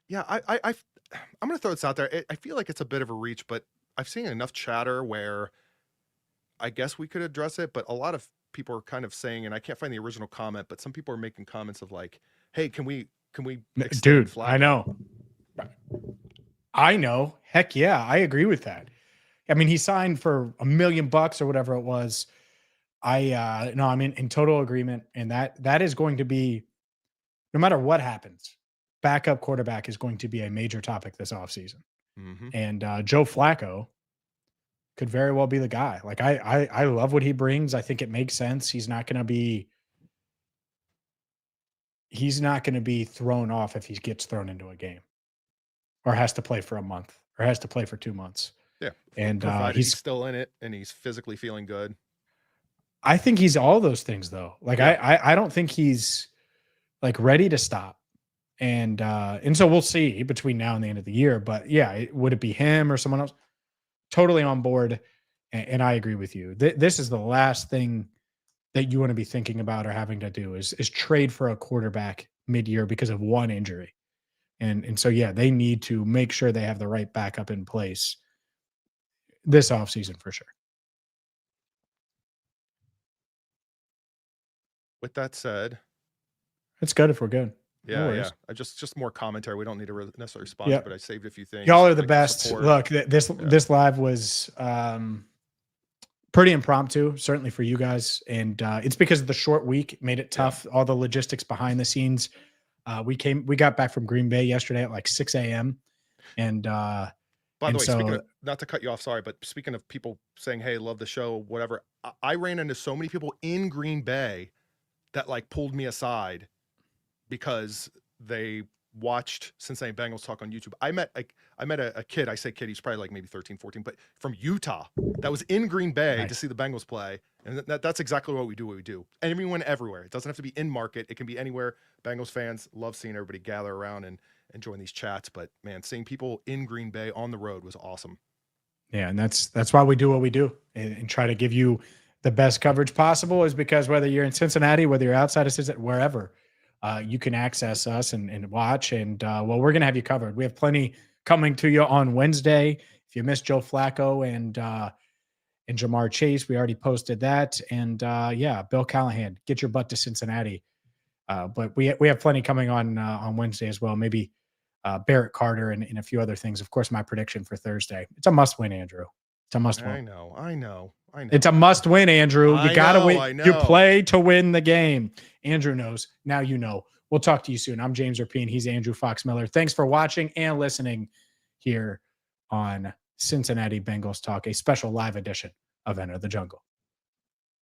Yeah, I'm going to throw this out there. I feel like it's a bit of a reach, but I've seen enough chatter where I guess we could address it, but a lot of people are kind of saying, and I can't find the original comment, but some people are making comments of like, "Hey, can we extend Dude, Flacco?" I know. Heck yeah, I agree with that. I mean, he signed for $1 million or whatever it was. No, I'm in total agreement, and that is going to be, no matter what happens, backup quarterback is going to be a major topic this offseason. Mhm. And Joe Flacco could very well be the guy. Like I love what he brings. I think it makes sense. He's not going to be thrown off if he gets thrown into a game or has to play for a month or has to play for 2 months. Yeah, And provided he's still in it and he's physically feeling good. I think he's all those things though. Like Yeah. I don't think he's like ready to stop. And so we'll see between now and the end of the year. But yeah, would it be him or someone else? Totally on board. And I agree with you. This is the last thing that you want to be thinking about or having to do is trade for a quarterback mid-year because of one injury. And so yeah, they need to make sure they have the right backup in place this offseason for sure. With that said, It's good if we're good. No yeah, worries. I just more commentary. We don't need to necessarily respond, Yeah. but I saved a few things. Y'all are the Thanks for best. support. Look, this live was pretty impromptu, certainly for you guys, and it's because of the short week made it tough. All the logistics behind the scenes. We got back from Green Bay yesterday at like 6 a.m. And By the way, so, speaking of, not to cut you off, sorry, but speaking of people saying, "Hey, love the show," whatever, I ran into so many people in Green Bay that like pulled me aside because they watched Cincinnati Bengals talk on YouTube. I met a kid. I say kid, he's probably like maybe 13, 14, but from Utah that was in Green Bay to see the Bengals play. And that's exactly what we do. Everyone everywhere. It doesn't have to be in market. It can be anywhere. Bengals fans love seeing everybody gather around and join these chats. But man, seeing people in Green Bay on the road was awesome. yeah, and that's why we do what we do and try to give you the best coverage possible, is because whether you're in Cincinnati, whether you're outside of Cincinnati, wherever, you can access us and watch. And well, we're going to have you covered. We have plenty coming to you on Wednesday. If you missed Joe Flacco and Jamar Chase, we already posted that. And yeah, Bill Callahan, get your butt to Cincinnati. But we have plenty coming on Wednesday as well. Maybe Barrett Carter and a few other things. Of course, my prediction for Thursday. It's a must win, Andrew. It's a must win. I know. It's a must win, Andrew. You got to win. I know. You play to win the game. Andrew knows. Now you know. We'll talk to you soon. I'm James Rapien. He's Andrew Fox Miller. Thanks for watching and listening here on Cincinnati Bengals Talk, a special live edition of Enter the Jungle.